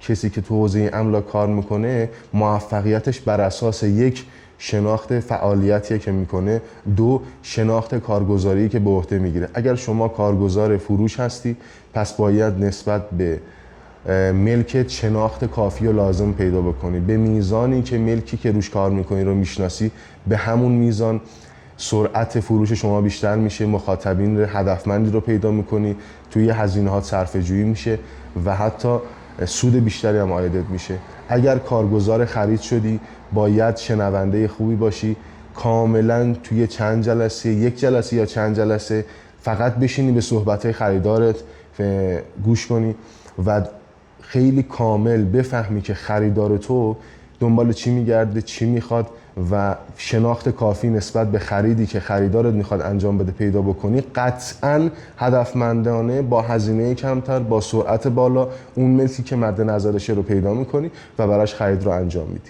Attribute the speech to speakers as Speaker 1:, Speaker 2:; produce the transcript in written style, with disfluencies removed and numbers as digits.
Speaker 1: کسی که تو حوزه املاک کار میکنه موفقیتش بر اساس یک شناخت فعالیتیه که میکنه، دو شناخت کارگزاری که به عهده میگیره. اگر شما کارگزار فروش هستی پس باید نسبت به ملکت شناخت کافی و لازم پیدا بکنی. به میزانی که ملکی که روش کار میکنی رو میشناسی به همون میزان سرعت فروش شما بیشتر میشه، مخاطبین هدفمندی رو پیدا میکنی، توی هزینه‌هات صرفه‌جویی میشه و حتی سود بیشتری هم عایدت میشه. اگر کارگزار خرید شدی باید شنونده خوبی باشی، کاملا توی چند جلسه، یک جلسه یا چند جلسه فقط بشینی به صحبت‌های خریدارت گوش کنی و خیلی کامل بفهمی که خریدار تو دنبال چی میگرده، چی میخواد و شناخت کافی نسبت به خریدی که خریدارت میخواد انجام بده پیدا بکنی. قطعاً هدفمندانه با هزینه کمتر با سرعت بالا اون ملکی که مد نظرشه رو پیدا میکنی و براش خرید رو انجام میدی.